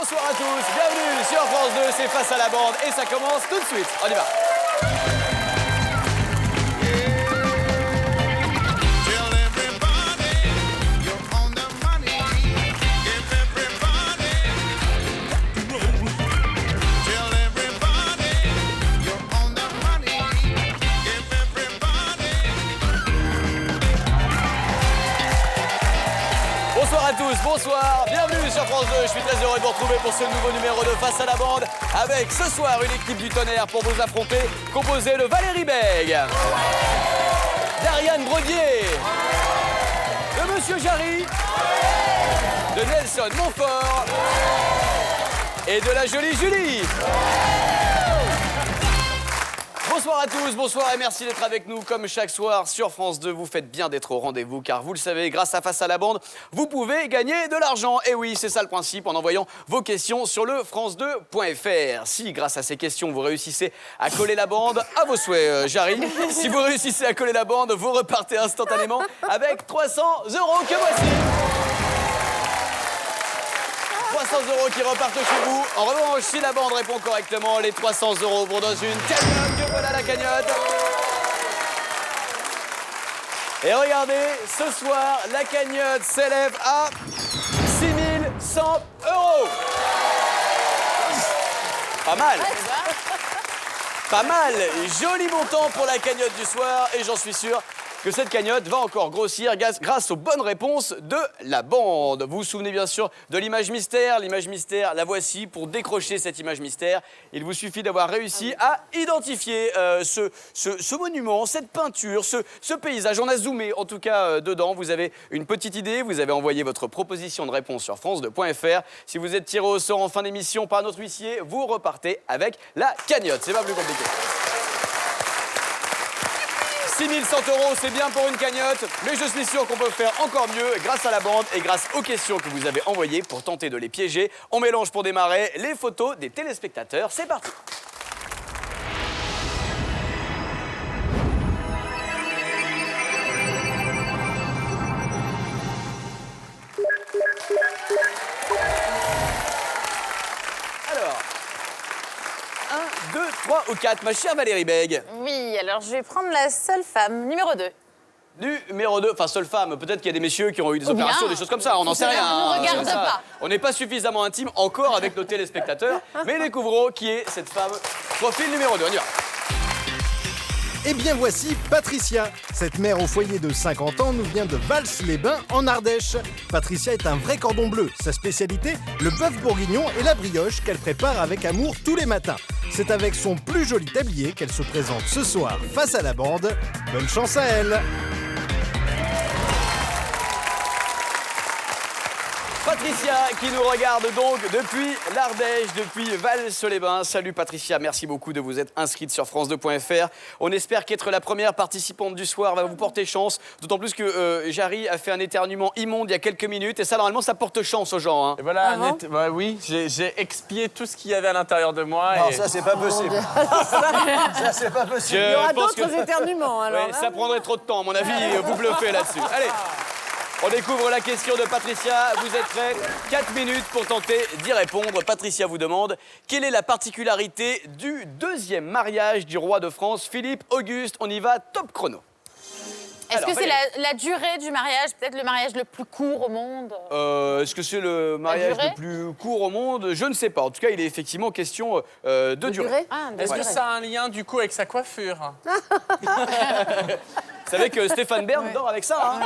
Bonsoir à tous, bienvenue sur France 2, c'est Face à la bande et ça commence tout de suite. On y va. Bonsoir à tous, bonsoir, bienvenue sur France 2. Je suis très heureux de vous retrouver pour ce nouveau numéro de Face à la bande avec ce soir une équipe du tonnerre pour vous affronter, composée de Valérie Bègue, d'Ariane Brodier, de Monsieur Jarry, de Nelson Montfort et de la jolie Julie. Bonsoir à tous, bonsoir et merci d'être avec nous comme chaque soir sur France 2. Vous faites bien d'être au rendez-vous car vous le savez, grâce à Face à la bande, vous pouvez gagner de l'argent. Et oui, c'est ça le principe en envoyant vos questions sur le france2.fr. Si grâce à ces questions, vous réussissez à coller la bande, à vos souhaits, Jarry. Si vous réussissez à coller la bande, vous repartez instantanément avec 300 € que voici. 300 € qui repartent chez vous. En revanche, si la bande répond correctement, les 300 € vont dans une cagnotte. Que voilà la cagnotte. Et regardez, ce soir, la cagnotte s'élève à 6100 €. Pas mal. Pas mal. Joli montant pour la cagnotte du soir. Et j'en suis sûr que cette cagnotte va encore grossir grâce aux bonnes réponses de la bande. Vous vous souvenez bien sûr de l'image mystère. L'image mystère, la voici. Pour décrocher cette image mystère, il vous suffit d'avoir réussi à identifier ce monument, cette peinture, ce paysage. On a zoomé en tout cas dedans. Vous avez une petite idée. Vous avez envoyé votre proposition de réponse sur france2.fr. Si vous êtes tiré au sort en fin d'émission par notre huissier, vous repartez avec la cagnotte. C'est pas plus compliqué. 6100 €, c'est bien pour une cagnotte, mais je suis sûr qu'on peut faire encore mieux grâce à la bande et grâce aux questions que vous avez envoyées pour tenter de les piéger. On mélange pour démarrer les photos des téléspectateurs. C'est parti. Alors, 1, 2, 3 ou 4, ma chère Valérie Bègue. Oui, alors je vais prendre la seule femme, numéro 2. Numéro 2, enfin seule femme, peut-être qu'il y a des messieurs qui ont eu des opérations, des choses comme ça, on n'en sait rien. On ne regarde pas. On n'est pas suffisamment intime encore avec nos téléspectateurs, mais découvrons qui est cette femme. Profil numéro 2, on y va. Eh bien voici Patricia. Cette mère au foyer de 50 ans nous vient de Vals-les-Bains en Ardèche. Patricia est un vrai cordon bleu. Sa spécialité, le bœuf bourguignon et la brioche qu'elle prépare avec amour tous les matins. C'est avec son plus joli tablier qu'elle se présente ce soir face à la bande. Bonne chance à elle. Patricia qui nous regarde donc depuis l'Ardèche, depuis Vals-les-Bains. Salut Patricia, merci beaucoup de vous être inscrite sur france2.fr. On espère qu'être la première participante du soir va vous porter chance. D'autant plus que Jarry a fait un éternuement immonde il y a quelques minutes. Et ça, normalement, ça porte chance aux gens. Hein. Et voilà, bah oui, j'ai expié tout ce qu'il y avait à l'intérieur de moi. Non, et... ça, c'est pas possible. Ça, c'est pas possible. Il y aura d'autres éternuements, alors. Ouais, ça prendrait trop de temps, à mon avis. Vous bluffez là-dessus. Allez. On découvre la question de Patricia. Vous êtes prêts? 4 minutes pour tenter d'y répondre. Patricia vous demande quelle est la particularité du deuxième mariage du roi de France, Philippe Auguste. On y va, top chrono. Est-ce que c'est la durée du mariage, peut-être le mariage le plus court au monde? Est-ce que c'est le mariage le plus court au monde? Je ne sais pas. En tout cas, il est effectivement question de durée. Est-ce que ça a un lien du coup avec sa coiffure? Vous savez que Stéphane Bern dort avec ça, hein?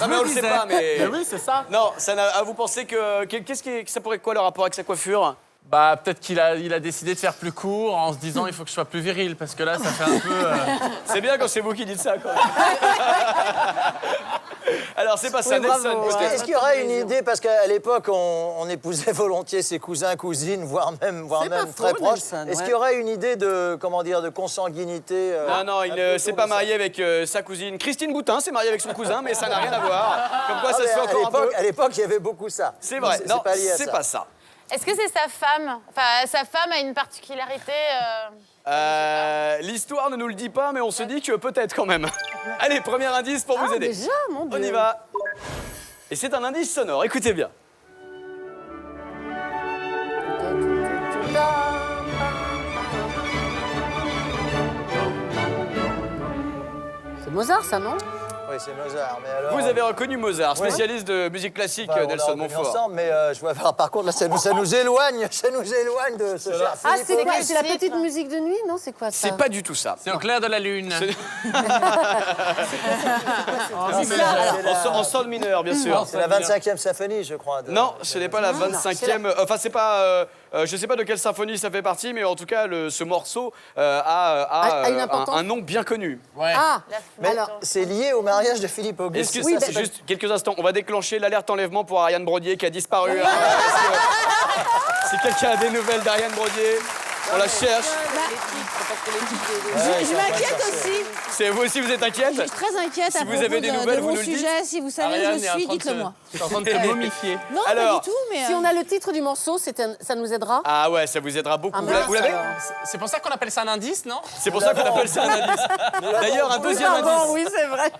Non, mais on le sait pas, mais oui, c'est ça. Non, vous pensez que ça pourrait quoi le rapport avec sa coiffure? Bah, peut-être qu'il a décidé de faire plus court en se disant il faut que je sois plus viril, parce que là, ça fait un peu... C'est bien quand c'est vous qui dites ça, quoi. Alors, c'est pas ça, Nelson. Est-ce qu'il y aurait une idée, parce qu'à l'époque, on épousait volontiers ses cousins, cousines, voire même très proches. Est-ce qu'il y aurait une idée de, comment dire, de consanguinité Non, il ne s'est pas marié avec sa cousine. Christine Boutin s'est mariée avec son cousin, mais ça n'a rien à voir. Comme quoi, ça se fait encore un peu. À l'époque, il y avait beaucoup ça. C'est vrai, non, c'est pas ça. Est-ce que c'est sa femme? Enfin, sa femme a une particularité L'histoire ne nous le dit pas, mais on se dit que peut-être quand même. Allez, premier indice pour vous aider. Déjà, mon Dieu. On y va. Et c'est un indice sonore, écoutez bien. C'est Mozart, ça, non? Oui, c'est Mozart. Mais alors, Vous avez reconnu Mozart, spécialiste de musique classique, enfin, on l'a Nelson reconnu Montfort. ensemble, mais je vois, par contre, là, ça nous éloigne de ce cher Ah, Philippe c'est quoi? Auguste. C'est la petite musique de nuit, non? C'est quoi, ça? C'est pas du tout ça. C'est au clair de la lune. En sol mineur, bien sûr. C'est la 25e symphonie, je crois. Non, ce n'est pas la 25e. Enfin, c'est pas. Je sais pas de quelle symphonie ça fait partie, mais en tout cas, ce morceau a une importance. un nom bien connu. Ouais. Ah, Mais alors... c'est lié au mariage de Philippe Auguste. Est-ce que Oui, ça, bah, c'est juste quelques instants, on va déclencher l'alerte enlèvement pour Ariane Brodier qui a disparu. Si quelqu'un a des nouvelles d'Ariane Brodier, on la cherche. Je m'inquiète aussi. C'est vous aussi, vous êtes inquiète? Je suis très inquiète Si à vous propos avez des nouvelles, de vous mon nous le dites. sujet. Si vous savez Ariane où je est en suis, train de se- dites-le moi. est en train de se momifier. Non, Alors, pas du tout, mais... Si on a le titre du morceau, ça nous aidera. Ah ouais, ça vous aidera beaucoup. Ah, Vous vous l'avez? C'est pour ça qu'on appelle ça un indice, non? C'est pour ça qu'on appelle ça un indice. D'ailleurs, un deuxième indice. oui, c'est vrai.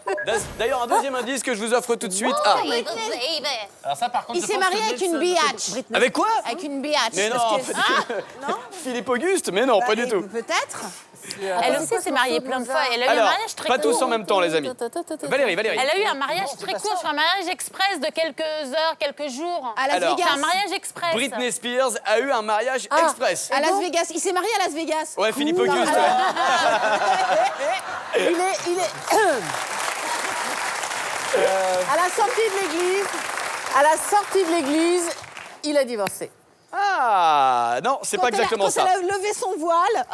D'ailleurs, un deuxième indice que je vous offre tout de suite. Ah, Alors ça, par contre, Il je s'est pense marié que avec une Nelson- biatch. avec quoi? Avec une biatch. Mais non, parce pas que- du tout. Philippe Auguste? Mais non, pas du tout. Peut-être. Elle aussi s'est mariée plein de fois. Elle a eu un Alors, mariage très pas court. tous en même temps, les amis. Valérie. Elle a eu un mariage très court, sur un mariage express de quelques heures, quelques jours. À Las Alors, Vegas. C'est un mariage express. Britney Spears a eu un mariage express. À Las Vegas. Il s'est marié à Las Vegas. Ouais, Philippe Auguste. Alors- ouais. Il est... À la sortie de l'église, il a divorcé. Ah, non, c'est pas exactement quand ça. elle a levé son voile.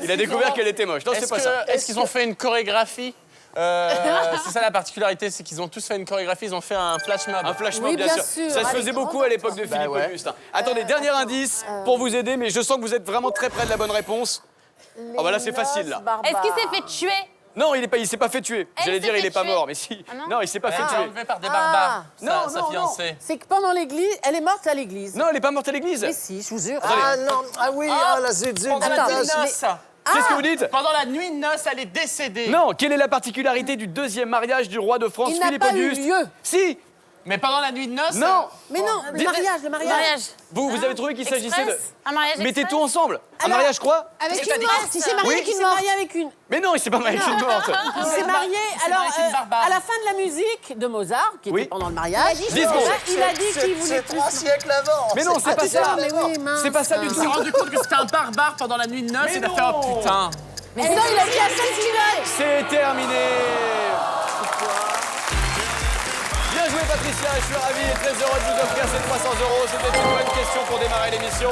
Il a découvert qu'elle était moche. Non, c'est pas ça. Est-ce qu'ils ont fait une chorégraphie? C'est ça la particularité, c'est qu'ils ont tous fait une chorégraphie, ils ont fait un flash mob. Un flash mob, Oui, bien bien sûr. sûr. Ça se Allez, faisait beaucoup à l'époque de Philippe ouais. Auguste. Attendez, dernier indice pour vous aider, mais je sens que vous êtes vraiment très près de la bonne réponse. Oh bah là, c'est facile, là. Est-ce qu'il s'est fait tuer? Non, il s'est pas fait tuer. Elle J'allais s'est dire, fait il est pas tuer. mort, mais si. Ah non Non, il s'est pas fait Elle a tuer. enlevé par des barbares, Non, sa non, fiancée. C'est que pendant l'église, elle est morte à l'église. Non, elle est pas morte à l'église. Mais si, je vous jure. Ah non, ah oui, ah la zut, Pendant la Attends, nuit de mais- noces. Qu'est-ce que vous dites? Pendant la nuit de noces, elle est décédée. Non, quelle est la particularité du deuxième mariage du roi de France, Il n'a Philippe pas eu Auguste? lieu. Si. Mais pendant la nuit de noces. Non. Mais non, le mariage. Mariage. Vous avez trouvé qu'il s'agissait de... Express. Un mariage Mettez express. tout ensemble. Un Alors- mariage quoi? Avec C'est-à-dire- une morte. Il s'est marié Oui. avec Il une s'est morte. marié avec une... Mais non, il s'est pas marié avec une morte. Il s'est marié, alors, marié avec une barbare. à la fin de la musique de Mozart, qui Oui. était pendant le mariage, 10 secondes. il a dit qu'il voulait C'est plus... 3 siècles avant. Mais non, c'est pas ça. Mais oui, mince. C'est pas ça du Il s'est tout. rendu compte que c'était un barbare pendant la nuit de noces, Mais il a non. fait oh putain. Mais non, il a dit assassiné. C'est terminé. Bien joué Patricia, je suis ravi et très heureux de vous offrir ces 300 €. C'était une bonne question pour démarrer l'émission.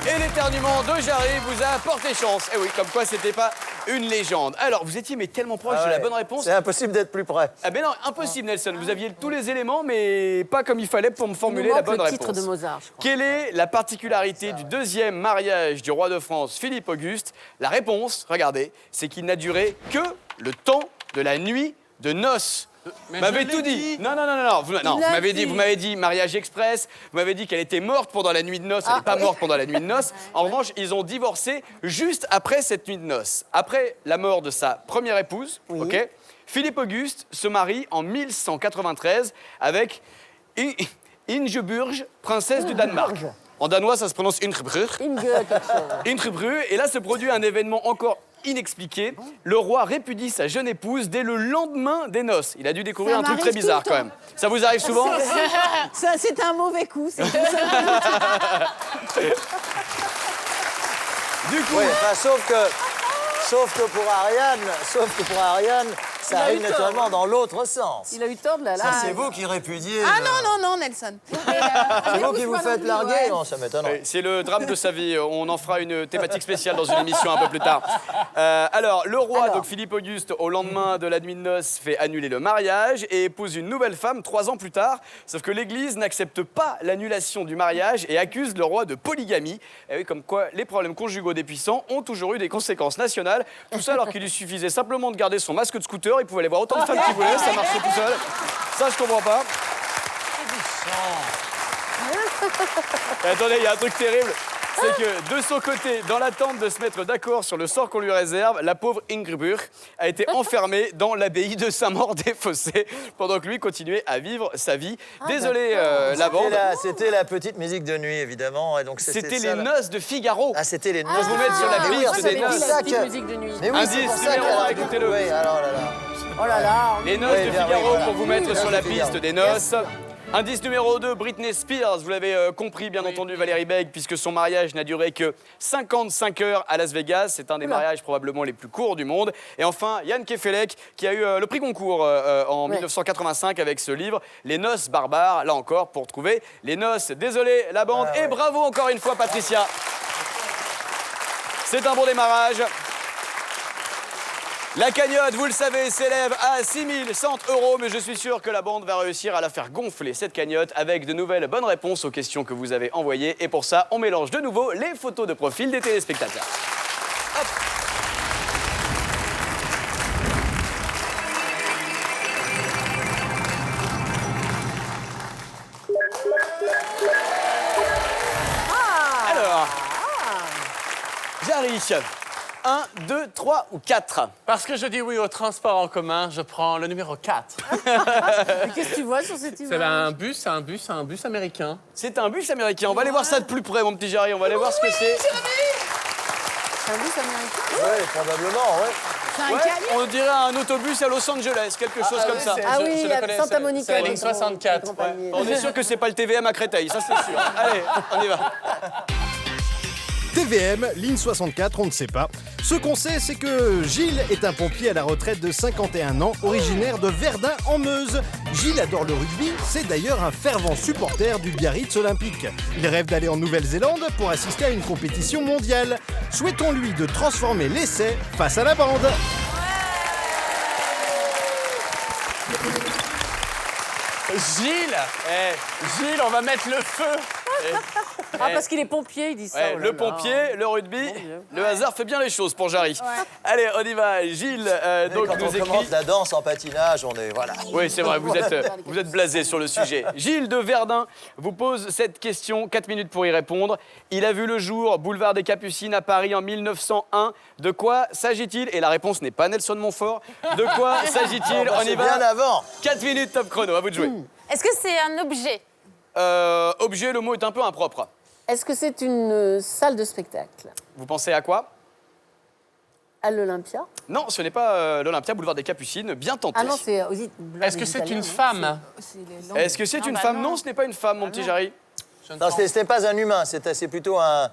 Et l'éternuement de Jarry vous a porté chance. Et oui, comme quoi c'était pas une légende. Alors, vous étiez mais tellement proche Ah de la ouais, bonne réponse. C'est impossible d'être plus près. Ah ben non, impossible Nelson. Vous aviez tous les éléments, mais pas comme il fallait pour me Il formuler nous la manque bonne le réponse. titre de Mozart, je crois. Quelle est la particularité du deuxième mariage du roi de France, Philippe Auguste? La réponse, regardez, c'est qu'il n'a duré que le temps de la nuit de noces. Mais Vous m'avez je l'ai tout dit. Non, non, non, non, non. Vous m'avez dit mariage express. Vous m'avez dit qu'elle était morte pendant la nuit de noces. Elle n'est pas morte pendant la nuit de noces. En revanche, ils ont divorcé juste après cette nuit de noces. Après la mort de sa première épouse, ok, Philippe Auguste se marie en 1193 avec Ingeborg, princesse du Danemark. En danois, ça se prononce Ingeborg. Ingeborg. Et là se produit un événement encore inexpliqué. Le roi répudie sa jeune épouse dès le lendemain des noces. Il a dû découvrir Ça un truc très m'arrive tout bizarre le quand temps. même. Ça vous arrive souvent? Ça, c'est un mauvais coup. C'est tout ça. Du coup, Oui, enfin, sauf que pour Ariane, ça a eu arrive tort. naturellement dans l'autre sens. Il a eu tort de la Ça, c'est vous qui répudiez. Ah non, non, non, Nelson. C'est vous qui vous faites larguer. Non, ça m'étonnerait. c'est le drame de sa vie. On en fera une thématique spéciale dans une émission un peu plus tard. Alors, le roi, donc Philippe Auguste, au lendemain de la nuit de noces, fait annuler le mariage et épouse une nouvelle femme 3 ans plus tard. Sauf que l'Église n'accepte pas l'annulation du mariage et accuse le roi de polygamie. Et oui, comme quoi les problèmes conjugaux des puissants ont toujours eu des conséquences nationales. Tout ça alors qu'il lui suffisait simplement de garder son masque de scooter. Il pouvait aller voir autant de femmes qu'il voulait, ça marchait tout seul. Ça, je comprends pas. Et attendez, il y a un truc terrible. c'est que de son côté, dans l'attente de se mettre d'accord sur le sort qu'on lui réserve, la pauvre Ingeborg a été enfermée dans l'abbaye de Saint-Maur-des-Fossés pendant que lui continuait à vivre sa vie. Désolé, la bande. C'était la petite musique de nuit, évidemment. Et donc C'était ça, les noces de Figaro. Ah, c'était les noces. Pour vous mettre sur la piste des C'est noces. la petite musique de nuit. Mais oui, c'est Indice pour ça numéro qu'elle a un, écoutez-le. Oui, alors là, là. Oh là là. Les noces Oui, de bien, Figaro oui, voilà. pour vous mettre Les sur noces la de piste Figaro. des noces. Indice numéro 2, Britney Spears. Vous l'avez compris, bien entendu, Valérie Beg, puisque son mariage n'a duré que 55 heures à Las Vegas. C'est un des mariages probablement les plus courts du monde. Et enfin, Yann Kefelec, qui a eu le prix Goncourt en 1985 avec ce livre, Les noces barbares. Là encore, pour trouver les noces. Désolé, la bande. Et bravo encore une fois, Patricia. C'est un bon démarrage. La cagnotte, vous le savez, s'élève à 6 100 €, mais je suis sûr que la bande va réussir à la faire gonfler, cette cagnotte, avec de nouvelles bonnes réponses aux questions que vous avez envoyées. Et pour ça, on mélange de nouveau les photos de profil des téléspectateurs. Hop. Alors, Jarry, 1, 2, 3 ou 4? Parce que je dis oui au transport en commun, je prends le numéro 4. Qu'est-ce que tu vois sur cette C'est image? un bus américain. C'est un bus américain. On va aller voir ça de plus près, mon petit Jarry. On va aller voir ce que c'est. C'est un bus américain? Oui, probablement, oui. C'est un Ouais, camion. on dirait un autobus à Los Angeles, quelque chose comme ça. Ah oui, je le à connais, Santa c'est- Monica. c'est la ligne les grands- 64, les grands ouais. palmiers. On est sûr que c'est pas le TVM à Créteil, ça c'est sûr. Allez, on y va. TVM, ligne 64, on ne sait pas. Ce qu'on sait, c'est que Gilles est un pompier à la retraite de 51 ans, originaire de Verdun en Meuse. Gilles adore le rugby, c'est d'ailleurs un fervent supporter du Biarritz olympique. Il rêve d'aller en Nouvelle-Zélande pour assister à une compétition mondiale. Souhaitons-lui de transformer l'essai face à la bande. Gilles Gilles, on va mettre le feu. Ah, parce qu'il est pompier, il dit ça. Ouais, oh là le là. pompier, le rugby, Dieu. le hasard fait bien les choses pour Jarry. Allez, on y va. Gilles, donc Quand nous on écrit. commence la danse en patinage, on est... Voilà. Oui, c'est vrai, vous êtes blasé sur le sujet. Gilles de Verdun vous pose cette question, 4 minutes pour y répondre. Il a vu le jour, boulevard des Capucines à Paris en 1901. De quoi s'agit-il? Et la réponse n'est pas Nelson Montfort. De quoi s'agit-il? On y C'est bien va. avant. 4 minutes top chrono, à vous de jouer. Est-ce que c'est un objet? Objet, le mot est un peu impropre. Est-ce que c'est une salle de spectacle Vous pensez à quoi? à l'Olympia? Non, ce n'est pas l'Olympia, boulevard des Capucines, bien tenté. Ah non, c'est aux Est-ce que c'est une femme? Est-ce que c'est une femme? Non, ce n'est pas une femme, mon petit Jarry. Non, ce n'est pas un humain, c'est plutôt un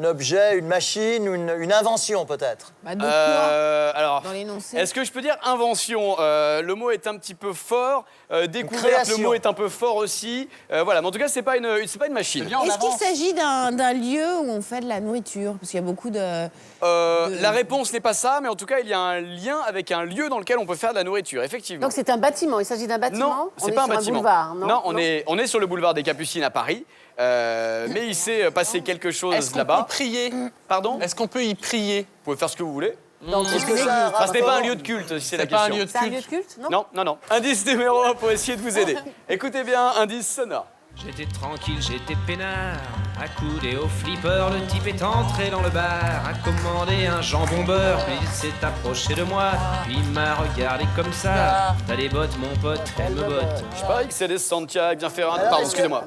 objet, une machine, une invention peut-être. Bah, de quoi Alors, dans l'énoncé? est-ce que je peux dire invention? Le mot est un petit peu fort. Découverte, le création. mot est un peu fort aussi. Voilà, mais en tout cas, c'est pas une machine. Est-ce qu'il s'agit d'un lieu où on fait de la nourriture? Parce qu'il y a beaucoup de... La réponse n'est pas ça, mais en tout cas, il y a un lien avec un lieu dans lequel on peut faire de la nourriture, effectivement. Donc c'est un bâtiment, il s'agit d'un bâtiment? Non, On c'est est pas un sur bâtiment. boulevard, non, on est sur le boulevard des Capucines à Paris. Mais il s'est passé quelque Est-ce chose qu'on peut là-bas. prier? Pardon? Est-ce qu'on peut y prier? Vous pouvez faire ce que vous voulez. Est-ce que ça Ah, ce n'est pas un lieu de culte, si c'est la C'est pas un question. lieu de C'est un lieu culte? de culte? Non. Non, non, non. Indice numéro 1 pour essayer de vous aider. Écoutez bien, indice sonore. J'étais tranquille, j'étais peinard, accoudé au flipper, le type est entré dans le bar, a commandé un jambon beurre, puis il s'est approché de moi, puis il m'a regardé comme ça. T'as des bottes, mon pote, elle me botte. Je parie que c'est des Santiago bien faire. Alors, Pardon, est-ce que- excusez-moi.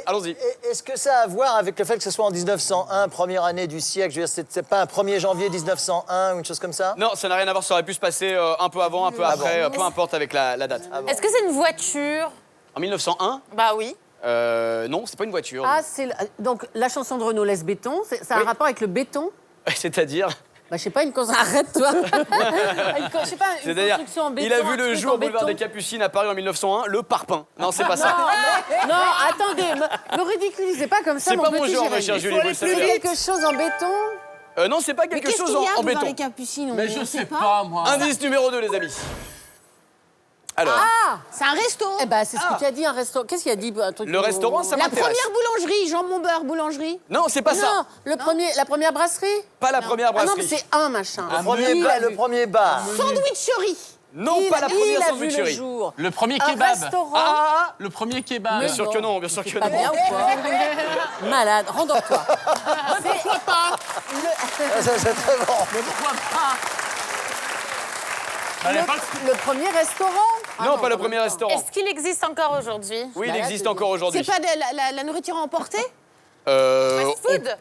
Allons-y. Est-ce que ça a à voir avec le fait que ce soit en 1901, première année du siècle? Je veux dire, c'est pas un 1er janvier 1901 ou une chose comme ça? Non, ça n'a rien à voir, ça aurait pu se passer un peu avant, un peu après, peu importe avec la date. Est-ce que c'est une voiture? En 1901, Bah oui. non, c'est pas une voiture. Ah, donc la chanson de Renaud Laisse Béton, ça a un Oui. rapport avec le béton? C'est-à-dire, Bah, je sais pas, une cause. Arrête-toi! Je sais pas, une c'est-à-dire, construction en béton. il a vu un le truc jour en au boulevard des béton. Capucines à Paris en 1901, le parpaing. Non, c'est pas ça. Non, attendez, me ridiculisez pas comme ça, C'est mon pas mon petit genre, Jérémy. ma chère Julie, vous le C'est savez. quelque chose en béton? Non, c'est pas Mais quelque qu'est-ce chose qu'il y a en devant béton. les Capucines? Mais je sais pas, moi. Indice numéro 2, les amis. Alors, C'est un resto. Eh ben, c'est ce que tu as dit, un restaurant. Qu'est-ce qu'il a dit, un truc? le restaurant, ça La m'intéresse. première boulangerie, jambon beurre boulangerie. Non, c'est pas Non, ça. la première brasserie? Pas la première Ah non, mais brasserie. c'est un machin. Le premier bar. Sandwicherie. Non, pas la première Il a vu le sandwicherie. jour. Le premier Un kebab. restaurant. Ah, Le premier kebab. bien sûr que non, bien sûr que Pas non. bien ou quoi? Malade, rendors-toi. Pourquoi pas? Ah, ça, c'est très bon. Mais pourquoi pas? Fallait pas que- Le premier restaurant. Ah Non, pas le premier restaurant. Est-ce qu'il existe encore aujourd'hui? Oui, il Bah là, existe c'est- encore aujourd'hui. C'est pas la nourriture emportée? Fast food.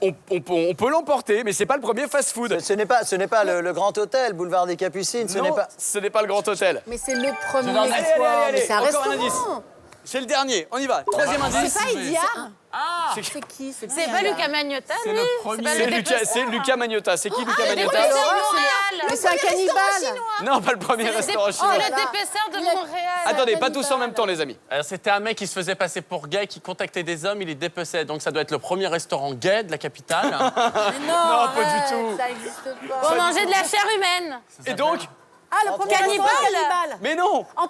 On peut l'emporter, mais c'est pas le premier fast-food. Ce n'est pas le Grand Hôtel, boulevard des Capucines. Ce n'est Non, pas. ce n'est pas le Grand Hôtel. Mais c'est le premier. Allez, allez, allez, allez. Mais c'est un Encore un restaurant. indice. C'est le dernier, on y va. Troisième indice. C'est pas Idiard? C'est qui? C'est pas Lucas Magnotta, C'est lui? le C'est premier. pas C'est le dépeceur. Lucas Magnotta. C'est qui Lucas Le Magnotta dépeceur de Alors, Montréal. Mais c'est un cannibale. Non, pas le premier restaurant chinois. C'est le dépeceur de Montréal. Attendez, pas tous en même temps, les amis. Alors, c'était un mec qui se faisait passer pour gay, qui contactait des hommes, il les dépeçait. Donc ça doit être le premier restaurant gay de la capitale. Mais non, pas du arrête, tout. Ça existe pas. Pour manger de la chair humaine. Et donc Ah, le premier Cannibale. restaurant cannibale. Mais non Le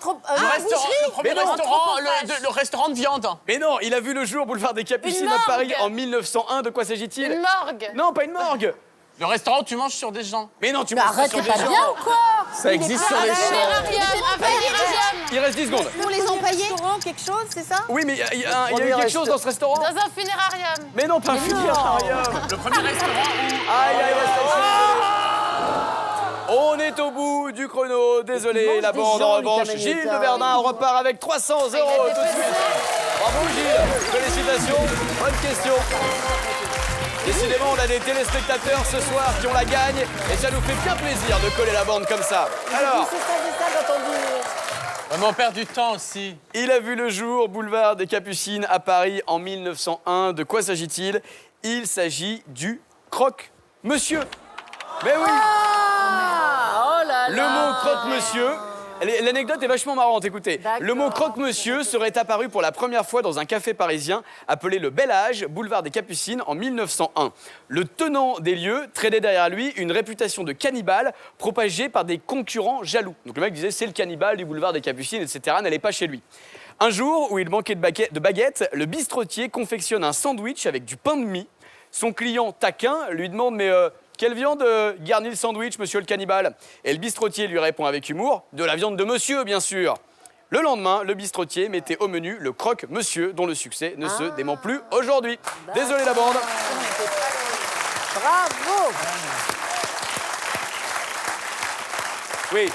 premier Mais non. restaurant, le restaurant de viande. Mais non, il a vu le jour boulevard des Capucines Une à morgue. Paris en 1901. De quoi s'agit-il Une morgue. Non, pas une morgue. Le restaurant où tu manges sur des gens. Mais non, tu Mais manges pas arrête, sur t'es des pas gens. bien ou quoi? Ça existe sur les Un champs. funérarium. Un funérarium. Il reste 10 secondes. Pour les empailler? Restaurant, quelque chose, c'est ça? Oui, mais il y a eu Premier quelque chose dans ce restaurant. Dans un funérarium. Mais non, pas un funérarium. Le premier restaurant Aïe, aïe, on est au bout du chrono. Désolé, la des bande gens, en revanche. Lucas Gilles Magnotta. de Verdun repart avec 300 € tout de suite. Bravo Gilles, félicitations. Bonne question. Décidément, on a des téléspectateurs ce soir qui ont la gagne et ça nous fait bien plaisir de coller la bande comme ça. Alors, C'est ça quand on dit. Mais on perd du temps aussi. il a vu le jour, boulevard des Capucines à Paris en 1901. De quoi s'agit-il? Il s'agit du croque-monsieur. Mais oui, Oh là là. le mot croque-monsieur. L'anecdote est vachement marrante, écoutez. D'accord. Le mot croque-monsieur serait apparu pour la première fois dans un café parisien appelé le Bel Âge, boulevard des Capucines, en 1901. Le tenant des lieux traînait derrière lui une réputation de cannibale propagée par des concurrents jaloux. Donc le mec disait c'est le cannibale du boulevard des Capucines, etc. N'allez pas chez lui. Un jour où il manquait de baguettes, le bistrotier confectionne un sandwich avec du pain de mie. Son client taquin lui demande mais quelle viande garnit le sandwich, monsieur le cannibale? Et le bistrotier lui répond avec humour, de la viande de monsieur, bien sûr. Le lendemain, le bistrotier mettait au menu le croque-monsieur, dont le succès ne se dément plus aujourd'hui. Désolé la bande. Bravo. Oui,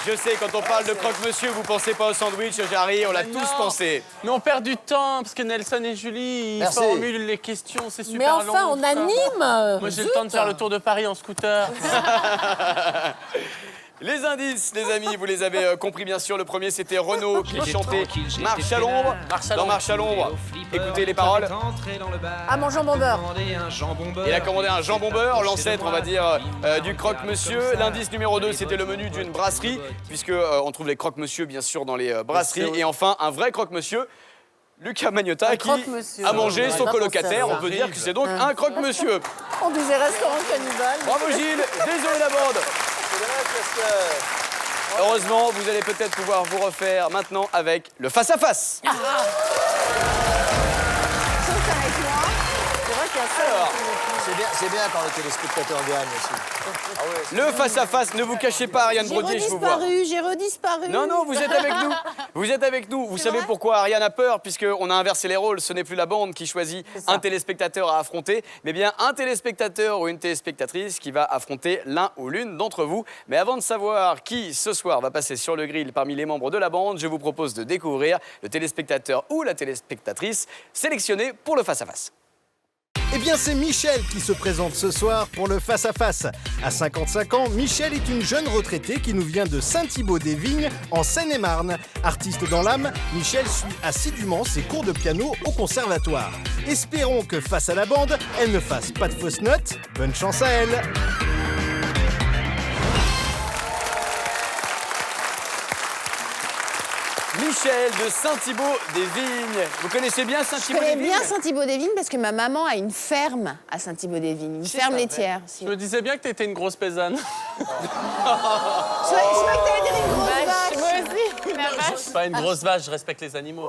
je sais, quand on parle de croque-monsieur, vous pensez pas au sandwich, Jarry, on l'a Mais tous non. pensé. Mais on perd du temps parce que Nelson et Julie, ils Merci. formulent les questions, c'est super Mais enfin, long, on tout ça. anime. Moi, j'ai le temps de faire le tour de Paris en scooter. Les indices, les amis, vous les avez compris bien sûr. Le premier, c'était Renaud qui J'étais chantait tranquille, j'étais Marche à l'ombre. Marche à Dans l'ombre. Marche à l'ombre, écoutez les paroles. Ah, mon jambon beurre. Il Il a commandé un jambon beurre, l'ancêtre, on va dire, du croque-monsieur. L'indice numéro 2, c'était le menu d'une brasserie, puisque on trouve les croque-monsieur, bien sûr, dans les brasseries. Et enfin, un vrai croque-monsieur, Lucas Magnotta, qui croque-monsieur. a mangé Ouais, son pas colocataire. pensé à On peut ça. dire que c'est donc un croque-monsieur. On disait restaurant cannibale. Bravo Gilles, désolé la bande. C'est dommage parce que. Heureusement, vous allez peut-être pouvoir vous refaire maintenant avec le face-à-face. C'est vrai qu'il y a ça. Alors, C'est bien quand les téléspectateurs gagnent aussi. le face-à-face, ne vous cachez pas, Ariane J'ai Brodier, je vous vois. j'ai redisparu. Non, non, vous êtes avec nous. Vous êtes avec nous. Vous savez pourquoi Ariane a peur? Puisqu'on a inversé les rôles. Ce n'est plus la bande qui choisit un téléspectateur à affronter, mais bien un téléspectateur ou une téléspectatrice qui va affronter l'un ou l'une d'entre vous. Mais avant de savoir qui, ce soir, va passer sur le grill parmi les membres de la bande, je vous propose de découvrir le téléspectateur ou la téléspectatrice sélectionné pour le face-à-face. Eh bien, c'est Michel qui se présente ce soir pour le face-à-face. À 55 ans, Michel est une jeune retraitée qui nous vient de Saint-Thibaud-des-Vignes, en Seine-et-Marne. Artiste dans l'âme, Michel suit assidûment ses cours de piano au conservatoire. Espérons que face à la bande, elle ne fasse pas de fausses notes. Bonne chance à elle. Michel de Saint-Thibaud-des-Vignes. Vous connaissez bien Je connais Saint-Thibaud-des-Vignes? bien Saint-Thibaud-des-Vignes parce que ma maman a une ferme à Saint-Thibaud-des-Vignes, une ferme laitière. Je me disais bien que t'étais une grosse paysanne. Je croyais que t'allais dire une grosse vache. Moi aussi, la vache. Pas une grosse vache, je respecte les animaux.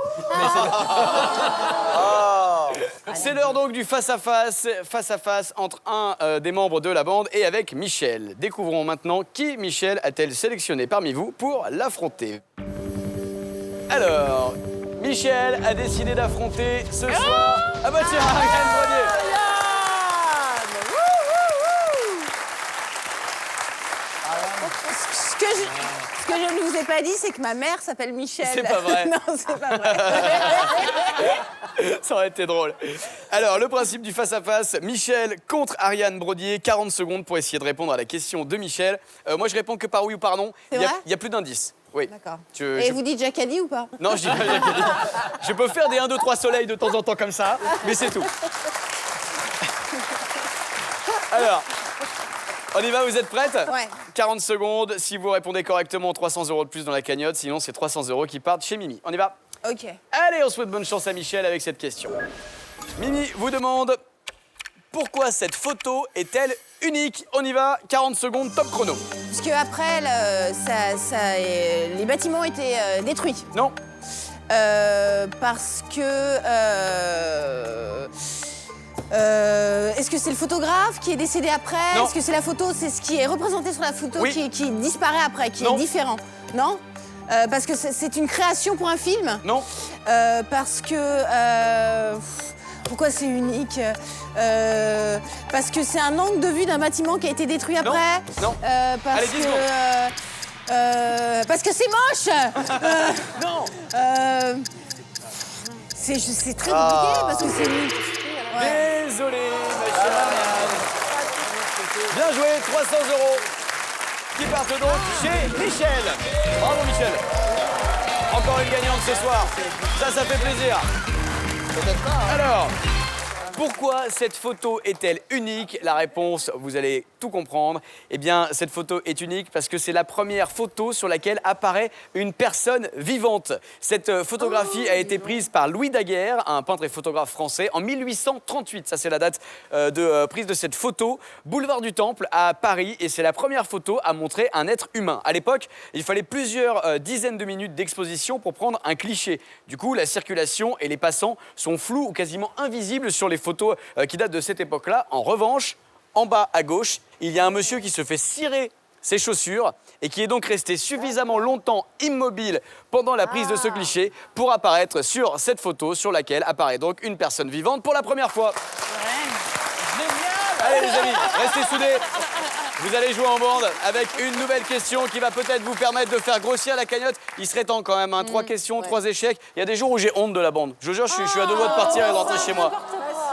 C'est l'heure donc du face-à-face entre un des membres de la bande et avec Michel. Découvrons maintenant qui Michel a-t-elle sélectionné parmi vous pour l'affronter. Alors, Michel a décidé d'affronter ce soir... Ah bah tiens, Ariane Brodier. Ce que je ne vous ai pas dit, c'est que ma mère s'appelle Michel. C'est pas vrai. Non, c'est pas vrai. Ça aurait été drôle. Alors, le principe du face-à-face, Michel contre Ariane Brodier, 40 secondes pour essayer de répondre à la question de Michel. Moi, je réponds que par oui ou par non. C'est Il y vrai a plus d'indices. Oui. D'accord. Je- Et je- vous dites Jacadi ou pas? Non, je dis pas Jacques. Je peux faire des 1, 2, 3 soleils de temps en temps comme ça, mais c'est tout. Alors, on y va, vous êtes prête? Ouais. 40 secondes, si vous répondez correctement, 300 € de plus dans la cagnotte, sinon c'est 300 € qui partent chez Mimi. On y va? Ok. Allez, on souhaite bonne chance à Michel avec cette question. Mimi vous demande pourquoi cette photo est-elle unique? On y va, 40 secondes, top chrono. Parce que après, les bâtiments étaient détruits. Non, Parce que... est-ce que c'est le photographe qui est décédé après? Non. Est-ce que c'est la photo, c'est ce qui est représenté sur la photo Oui. qui disparaît après, qui Non. est différent? Non. Parce que c'est une création pour un film? non, Parce que... pourquoi c'est unique? Parce que c'est un angle de vue d'un bâtiment qui a été détruit après? non. Parce Allez, 10 parce que c'est moche. Non. C'est très compliqué parce que c'est unique. Ouais. Désolé, ma chère Ariane. Bien joué, 300 € qui partent donc chez Michel. Bravo Michel. Encore une gagnante ce soir. Ça fait plaisir. Alors, pourquoi cette photo est-elle unique? La réponse, vous allez tout comprendre. Eh bien, cette photo est unique parce que c'est la première photo sur laquelle apparaît une personne vivante. Cette photographie a été prise par Louis Daguerre, un peintre et photographe français, en 1838. Ça, c'est la date de prise de cette photo. Boulevard du Temple à Paris. Et c'est la première photo à montrer un être humain. À l'époque, il fallait plusieurs dizaines de minutes d'exposition pour prendre un cliché. Du coup, la circulation et les passants sont flous ou quasiment invisibles sur les photos qui datent de cette époque-là. En revanche, en bas à gauche, il y a un monsieur qui se fait cirer ses chaussures et qui est donc resté suffisamment longtemps immobile pendant la prise de ce cliché pour apparaître sur cette photo sur laquelle apparaît donc une personne vivante pour la première fois. Allez les amis, restez soudés. Vous allez jouer en bande avec une nouvelle question qui va peut-être vous permettre de faire grossir la cagnotte. Il serait temps quand même, hein. 3 questions, 3 échecs. Il y a des jours où j'ai honte de la bande. Je vous jure, je suis à 2 doigts de partir et de rentrer chez moi.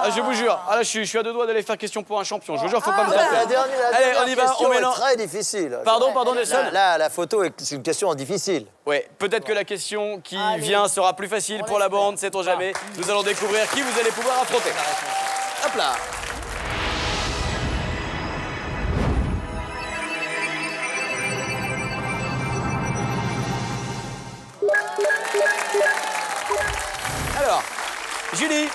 Ah, je vous jure, ah, là, je suis à 2 doigts d'aller faire question pour un champion. Je vous jure, faut pas me taper. La dernière Allez, on y va, question on mélange. est très difficile. Pardon, Nelson. Là, la photo, c'est une question difficile. Ouais, peut-être que la question qui vient sera plus facile pour la bande, sait-on jamais. Nous allons découvrir qui vous allez pouvoir affronter. Hop là. Alors, Julie.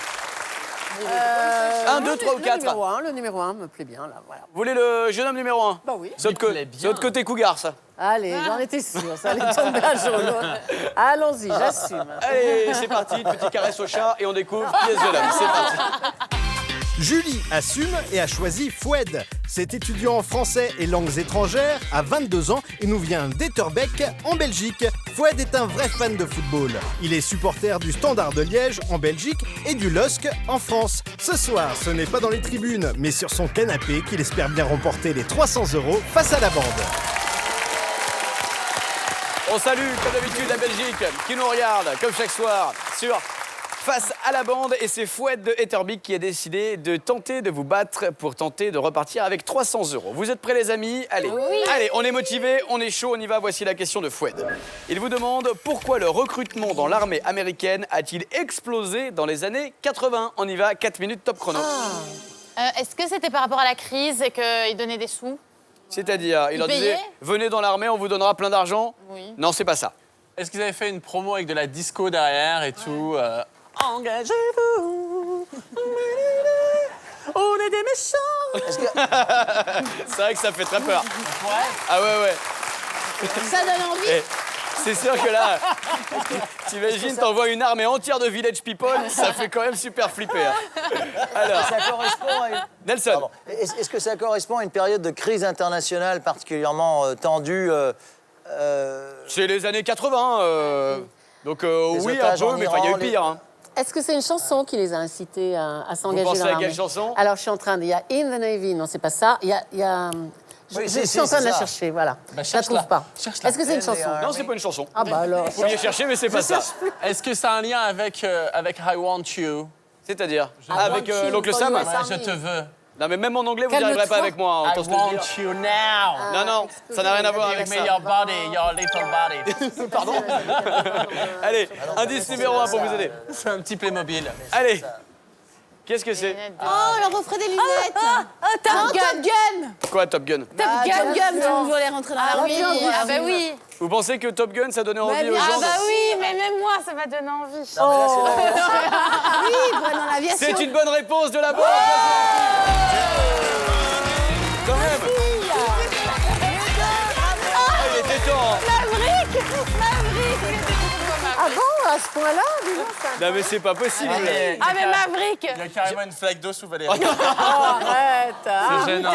1, 2, 3 ou 4. Le numéro 1 me plaît bien, là, voilà. Vous voulez le jeune homme numéro 1? Bah oui. C'est votre côté cougar, ça. Allez, j'en étais sûre, ça allait tomber à jaune. Allons-y, j'assume. Allez, c'est parti, petite caresse au chat et on découvre qui est ce l'homme. C'est parti. Julie assume et a choisi Foued. Cet étudiant en français et langues étrangères a 22 ans et nous vient d'Etterbeek en Belgique. Foued est un vrai fan de football. Il est supporter du Standard de Liège en Belgique et du LOSC en France. Ce soir, ce n'est pas dans les tribunes, mais sur son canapé qu'il espère bien remporter les 300 € face à la bande. On salue, comme d'habitude, la Belgique qui nous regarde, comme chaque soir, sur Face à la bande. Et c'est Foued de Etterbeek qui a décidé de tenter de vous battre pour tenter de repartir avec 300 €. Vous êtes prêts, les amis? Allez, allez, on est motivés, on est chaud, on y va. Voici la question de Foued. Il vous demande pourquoi le recrutement dans l'armée américaine a-t-il explosé dans les années 80? On y va, 4 minutes, top chrono. Est-ce que c'était par rapport à la crise et qu'il donnait des sous? C'est-à-dire, il leur disait, payait venez dans l'armée, on vous donnera plein d'argent? Oui. Non, c'est pas ça. Est-ce qu'ils avaient fait une promo avec de la disco derrière et tout Engagez-vous. On est des méchants. C'est vrai que ça fait très peur. Ah ouais. Ça donne envie. C'est sûr que là, t'imagines, t'envoies une armée entière de Village People, ça fait quand même super flipper. Hein. Alors, Ça correspond à une... Nelson. Pardon. Est-ce que ça correspond à une période de crise internationale particulièrement tendue C'est les années 80. Donc oui, un otages peu, en mais Iran, il y a eu pire. Hein. Est-ce que c'est une chanson qui les a incités à s'engager pensez dans à l'armée? quelle chanson? Alors, je suis en train de... Il y a In the Navy, non, c'est pas ça. Il y a je Oui, suis si, en train de c'est la ça. chercher, voilà. je la cherche-la. trouve pas. Cherche-la. Est-ce que c'est une chanson? Non, c'est pas une chanson. Ah bah alors... Vous vouliez chercher, mais c'est pas ça. Est-ce que ça a un lien avec I Want You? C'est-à-dire I avec want you l'oncle for Sam. you. Ouais, je te veux. Non, mais même en anglais, vous Calme-toi. n'arriverez pas avec moi. I entends ce que je veux want dire. you now. Non, non, ça n'a rien à voir avec Give me ça. your body, your little body. Pardon. Allez, indice numéro 1 pour vous aider. C'est un petit Playmobil. Allez. Qu'est-ce que c'est? Oh, le refrain des lunettes. Top Oh, Gun. Top Gun. Quoi, Top Gun? Top Gun. Top Gun, quand vous allez rentrer dans l'armée. Ah bah oui. Vous pensez que Top Gun, ça donnait envie aux bien Ah gens? bah oui, mais même moi, ça m'a donné envie. Oui, voilà, dans l'aviation. C'est une bonne réponse de la bonne. Quand même. Ah, il était temps. Hein. Maverick. Ah bon, à ce point-là? Dis donc, ça... Non, mais c'est pas possible. Ah mais Maverick. Il y a carrément une flaque d'eau sous Valérie. Arrête. C'est gênant.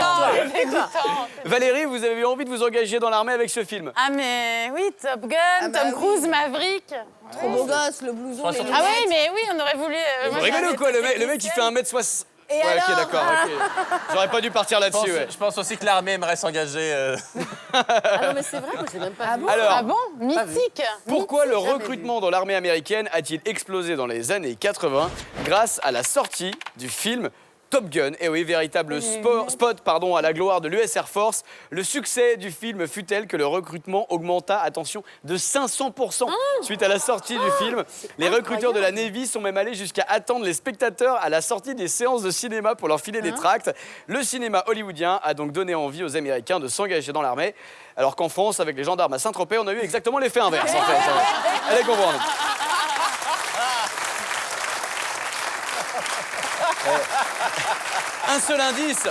Valérie, vous avez eu envie de vous engager dans l'armée avec ce film? Ah mais oui, Top Gun, bah Tom oui. Cruise, Maverick. Trop beau gosse, le blouson, les Ah lunettes. oui, mais oui, on aurait voulu. Vous rigolez ou quoi? Le mec, il fait 1m60. Et Ouais, ok, alors d'accord. ok. J'aurais pas dû partir là-dessus, ouais. Je pense aussi que l'armée aimerait s'engager. Ah non, mais c'est vrai, moi, j'ai même pas vu. Alors, Ah bon? Mythique. pourquoi le recrutement dans l'armée américaine a-t-il explosé dans les années 80 grâce à la sortie du film Top Gun? Et oui, véritable spot à la gloire de l'US Air Force. Le succès du film fut tel que le recrutement augmenta, attention, de 500% suite à la sortie du film. Les recruteurs de la Navy sont même allés jusqu'à attendre les spectateurs à la sortie des séances de cinéma pour leur filer des tracts. Le cinéma hollywoodien a donc donné envie aux Américains de s'engager dans l'armée. Alors qu'en France, avec les gendarmes à Saint-Tropez, on a eu exactement l'effet inverse, en fait. Allez comprendre. Un seul indice.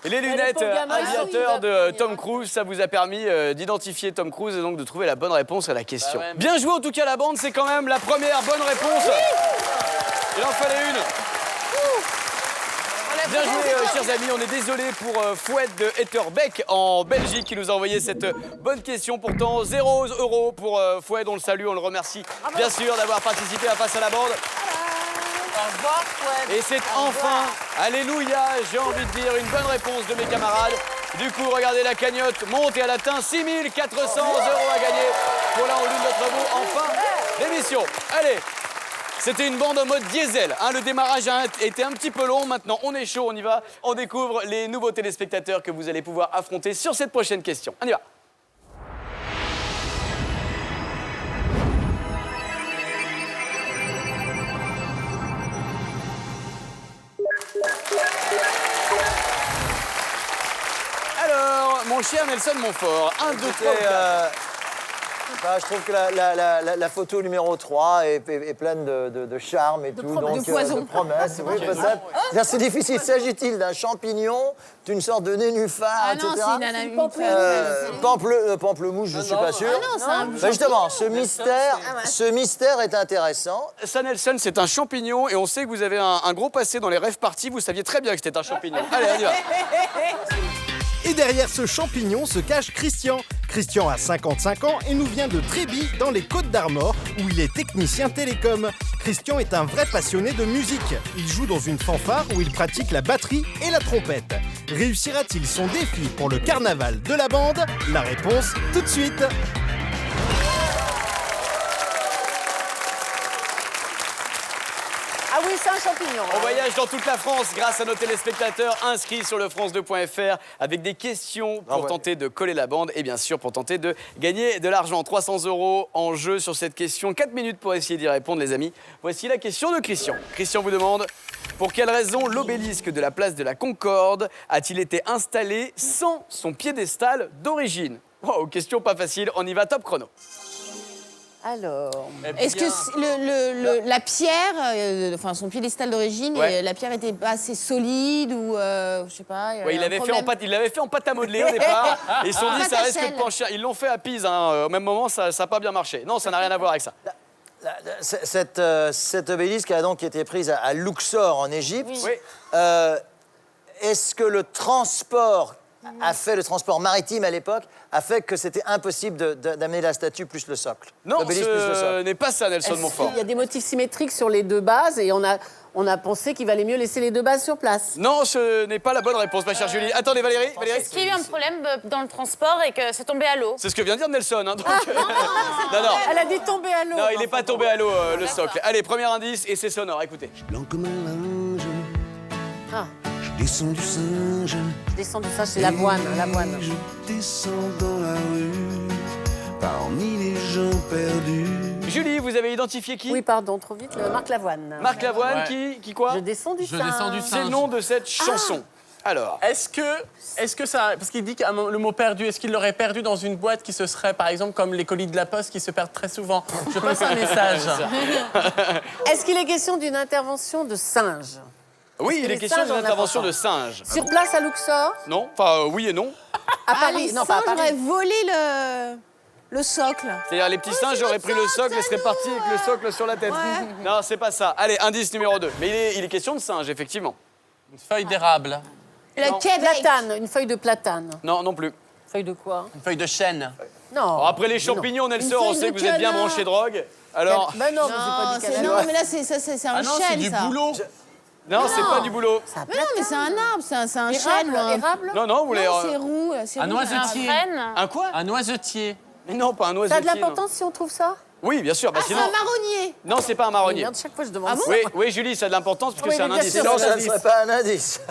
Les lunettes pauvre gamin, il aviateurs sourit, de il Tom Cruise, ça vous a permis d'identifier Tom Cruise et donc de trouver la bonne réponse à la question. Bah ouais, mais- Bien joué en tout cas la bande, c'est quand même la première bonne réponse. Il en fallait une. Bien joué, chers amis. On est désolé pour Fouette de Etterbeek en Belgique qui nous a envoyé cette bonne question. Pourtant, 0 € pour Fouette. On le salue, on le remercie bien sûr d'avoir participé à Face à la bande. Au revoir, Fouette. Et c'est enfin, alléluia, j'ai envie de dire, une bonne réponse de mes camarades. Du coup, regardez, la cagnotte monte et elle atteint 6 400 € à gagner pour l'un ou l'une d'entre vous en fin d'émission. Allez, c'était une bande en mode diesel. Hein, le démarrage a été un petit peu long. Maintenant, on est chaud, on y va. On découvre les nouveaux téléspectateurs que vous allez pouvoir affronter sur cette prochaine question. On y va. Alors, mon cher Nelson Montfort, 1, 2, 3, Écoutez, je trouve que la photo numéro 3 est pleine de charme et tout. Donc, poison. de promesses. Oui, peut-être. C'est difficile. S'agit-il d'un champignon, d'une sorte de nénuphar, Ah non, etc. c'est une anatomie. Pamplemousse, je ne suis pas sûr. Ah non, c'est un Ben justement, ce mystère est intéressant. Ça, Nelson, c'est un champignon et on sait que vous avez un gros passé dans les rêves parties. Vous saviez très bien que c'était un champignon. Allez, on y va. Et derrière ce champignon se cache Christian. Christian a 55 ans et nous vient de Tréby, dans les Côtes d'Armor, où il est technicien télécom. Christian est un vrai passionné de musique. Il joue dans une fanfare où il pratique la batterie et la trompette. Réussira-t-il son défi pour le carnaval de la bande? La réponse tout de suite. Ah oui, c'est un champignon. On voyage dans toute la France grâce à nos téléspectateurs inscrits sur le France2.fr avec des questions pour tenter de coller la bande et bien sûr pour tenter de gagner de l'argent. 300 € en jeu sur cette question. 4 minutes pour essayer d'y répondre, les amis. Voici la question de Christian. Christian vous demande: pour quelle raison l'obélisque de la place de la Concorde a-t-il été installé sans son piédestal d'origine? Wow, question pas facile. On y va, top chrono. Alors, Est-ce que la pierre, enfin son piédestal d'origine, Ouais. la pierre était pas assez solide ou je sais pas. Ouais, il l'avait fait en pâte à modeler au départ. Et ils se sont dit, Pâte ça à risque de sel. pencher. Ils l'ont fait à Pise, hein. Au même moment, ça n'a pas bien marché. Non, ça n'a rien à voir avec ça. Cette obélisque a donc été prise à Luxor en Égypte. Oui. Est-ce que le transport le transport maritime à l'époque a fait que c'était impossible d'amener la statue plus le socle? Non, L'obélisque plus le ce socle. n'est pas ça, Nelson Montfort. il y a des motifs symétriques sur les deux bases et on a pensé qu'il valait mieux laisser les deux bases sur place. Non, ce n'est pas la bonne réponse, ma chère Julie. Attendez, Valérie. Est-ce qu'il y a eu un problème dans le transport et que c'est tombé à l'eau? C'est ce que vient de dire Nelson. Hein, donc... non, non. Elle a dit tomber à l'eau. Non, il n'est pas tombé à l'eau, le socle. Allez, premier indice, et c'est sonore, écoutez. Blanc comme un linge, Ah, je descends du singe. je descends du singe, c'est l'avoine, hein, l'avoine. Je descends dans la rue, parmi les gens perdus. Julie, vous avez identifié qui? Oui, pardon, trop vite, Marc Lavoine. Marc Lavoine, Ouais. qui quoi? Je descends du Je singe. descends du C'est le singe. nom de cette chanson. Alors, Est-ce que ça... Parce qu'il dit que le mot perdu, est-ce qu'il l'aurait perdu dans une boîte qui se serait, par exemple, comme les colis de la poste qui se perdent très souvent? Je passe un message. Est-ce qu'il est question d'une intervention de singe? oui, il les est question singes d'une ont intervention de l'importance. singe. Sur place à Luxor? Non, enfin, oui et non. À Ah, Paris? les Non, pas à singes Paris. auraient volé le socle. C'est-à-dire, les petits singes auraient pris le socle et seraient partis avec le socle sur la tête. Ouais. Non, c'est pas ça. Allez, indice numéro 2. Mais il est question de singe, effectivement. Une feuille d'érable. Le Non. Québec. Platane, une feuille de platane. Non, non plus. Feuille de quoi? Une feuille de chêne. Non. Alors, après les Mais non. champignons, Nelson, Une on feuille sait de que vous êtes bien canard. branché drogue. Alors, Ben non, mais j'ai pas Non, dit c'est- canard. non, mais là, c'est un Ah non, c'est chêne, du ça. boulot. non, c'est pas du boulot. Ça a Mais non, mais c'est un arbre, c'est un chêne. ou un- Érable? Non, non, vous voulez. Non, c'est roux. C'est Un roux, Un noisetier. frêne? Un quoi? Un noisetier. Mais non, pas un Ça a noisetier. de l'importance si on trouve ça? non. Oui, bien sûr. Bah, Ah, c'est sinon... un marronnier. Non, c'est pas un marronnier. Merde, chaque fois je demande Ah bon ça. Oui, oui, Julie, ça a de l'importance puisque Oui, c'est un mais bien indice. sûr. Sinon, ça ne indice. serait pas un indice.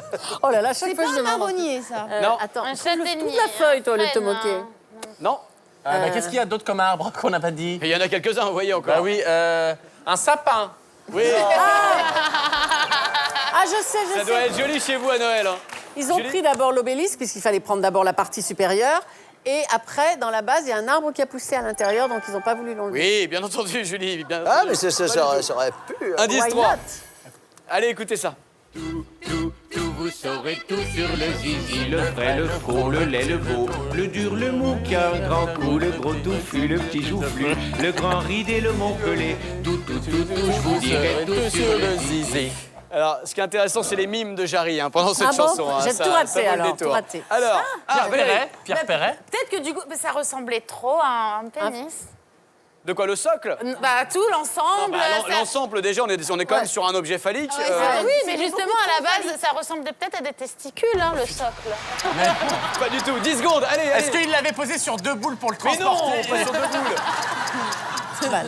Oh là là, chaque C'est fois pas je un demande. marronnier, ça. Non. Attends, Un trouve toute châtaignier. la feuille, toi, au lieu de te frêne, moquer. hein. Non. Qu'est-ce qu'il y a d'autre comme arbre qu'on n'a pas dit? Et il y en a quelques-uns, vous voyez encore. Bah oui, un sapin. Oui. Ah, je sais, Ça doit être joli chez vous à Noël. Hein. Ils ont Julie pris d'abord l'obélisque, puisqu'il fallait prendre d'abord la partie supérieure. Et après, dans la base, il y a un arbre qui a poussé à l'intérieur, donc ils n'ont pas voulu l'enlever. Oui, bien entendu, Julie. Bien Ah, entendu. mais ça aurait pu. Indice Why 3. not? Allez, écoutez ça. Tout, vous saurez tout sur le zizi, le vrai, le faux, le laid, le beau, le dur, le mou qui a un grand coup, le gros touffu, le petit joufflu, le grand ridé, le montpelé, tout, je vous dirai tout sur le zizi. Alors, ce qui est intéressant, c'est les mimes de Jarry hein, pendant cette Ah bon chanson. hein. J'ai Ça- tout raté, ça vaut le alors, détour. tout raté. Alors, Valérie, Pierre Perret. Peut-être que du coup, ça ressemblait trop à un pénis. de quoi le socle? Bah tout, l'ensemble. ça- L'ensemble, déjà, on est quand même sur un objet phallique. Ouais, ça- Oui, mais justement, à la base, ça ressemblait peut-être à des testicules, hein, le socle. Pas du tout. 10 secondes, allez, allez. Est-ce qu'il l'avait posé sur deux boules pour le Mais non, transporter? pas sur deux boules. C'est mal.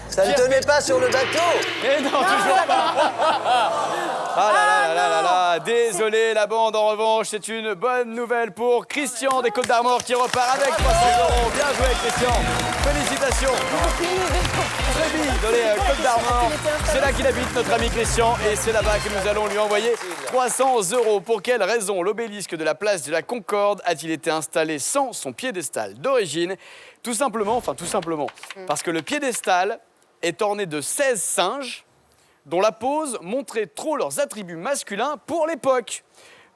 Ça ne tenait pas sur le bateau. Mais non, toujours pas. Ah là là là là là là. Désolé, la bande, en revanche, c'est une bonne nouvelle pour Christian des Côtes d'Armor qui repart avec 300 €. Bien joué, Christian. Félicitations. Tréby, dans les Côtes d'Armor. C'est là qu'il habite, notre ami Christian, et c'est là-bas que nous allons lui envoyer 300 €. Pour quelle raison l'obélisque de la place de la Concorde a-t-il été installé sans son piédestal d'origine? Tout simplement, parce que le piédestal est orné de 16 singes dont la pose montrait trop leurs attributs masculins pour l'époque.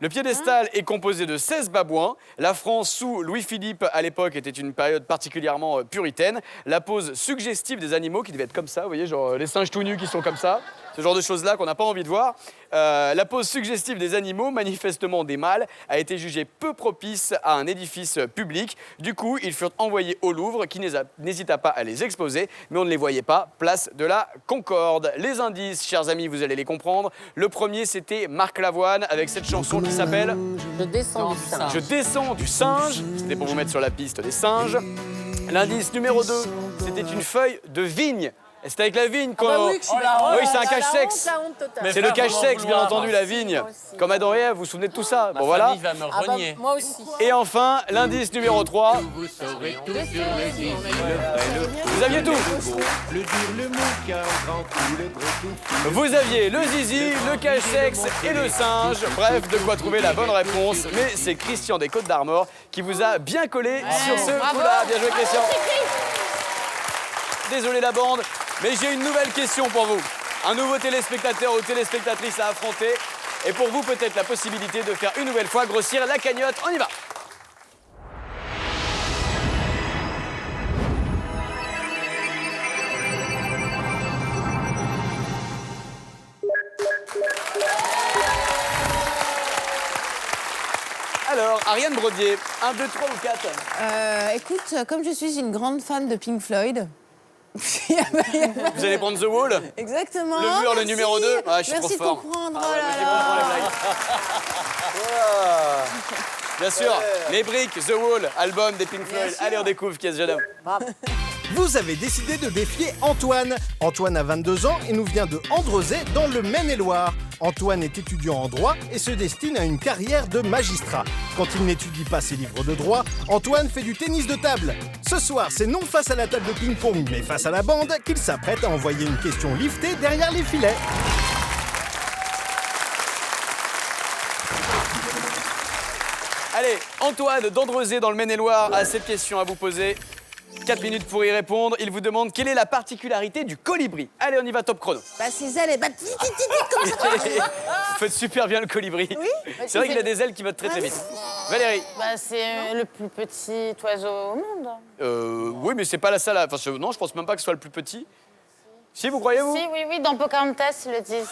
Le piédestal est composé de 16 babouins. La France sous Louis-Philippe, à l'époque, était une période particulièrement puritaine. La pose suggestive des animaux qui devaient être comme ça, vous voyez, genre les singes tout nus qui sont comme ça. Ce genre de choses-là qu'on n'a pas envie de voir. La pose suggestive des animaux, manifestement des mâles, a été jugée peu propice à un édifice public. Du coup, ils furent envoyés au Louvre, qui n'hésita pas à les exposer, mais on ne les voyait pas, place de la Concorde. Les indices, chers amis, vous allez les comprendre. Le premier, c'était Marc Lavoine, avec cette chanson qui s'appelle Je descends du singe. Je descends du singe. C'était pour vous mettre sur la piste des singes. L'indice numéro 2, c'était une feuille de vigne. Et c'était avec la vigne qu'on... Ah bah oui, que je suis bête. Oui, c'est un La cache-sexe. honte, totale. Mais C'est le frère, cache-sexe, comment bien vouloir entendu, la vigne. Moi aussi. Comme Adam et Ève, vous vous souvenez de tout ça? Ma Bon, voilà. famille va me Ah bah, renier. moi aussi. Et enfin, l'indice numéro 3, Vous saurez tout sur le zizi, le vrai, le faux, vous aviez tout. le dur, le mou qui a un grand coup, le gros touffu. Vous aviez le zizi, le cache-sexe et le singe. Bref, de quoi trouver la bonne réponse. Mais c'est Christian des Côtes d'Armor qui vous a bien collé sur ce coup-là. Bien joué, Christian. désolé la bande, mais j'ai une nouvelle question pour vous. Un nouveau téléspectateur ou téléspectatrice à affronter. Et pour vous, peut-être la possibilité de faire une nouvelle fois grossir la cagnotte. On y va. Alors, Ariane Brodier, 1, 2, 3 ou 4? Écoute, comme je suis une grande fan de Pink Floyd. Vous allez prendre The Wall? Exactement. Le mur, le numéro 2. Ah, je suis Merci trop fort. de comprendre. Ah ouais, oh là mais j'ai là. compris la blague. Bien sûr, les briques, The Wall, album des Pink Floyd. Allez, on découvre qui est ce jeune homme. Vous avez décidé de défier Antoine. Antoine a 22 ans et nous vient de Andrezay dans le Maine-et-Loire. Antoine est étudiant en droit et se destine à une carrière de magistrat. Quand il n'étudie pas ses livres de droit, Antoine fait du tennis de table. Ce soir, c'est non face à la table de ping-pong, mais face à la bande qu'il s'apprête à envoyer une question liftée derrière les filets. Allez, Antoine d'Andrezay dans le Maine-et-Loire a cette question à vous poser. 4 minutes pour y répondre. Il vous demande quelle est la particularité du colibri. Allez, on y va, top chrono. Bah, ses ailes, elles battent comme ça. Vous faites super bien le colibri. Oui. C'est vrai qu'il a des ailes qui votent très très vite. Valérie. Bah, c'est le plus petit oiseau au monde. Oui, mais c'est pas la salle. Enfin, non, je pense même pas que ce soit le plus petit. Si, vous croyez, vous? Si, oui, oui, dans Pocahontas, ils le disent.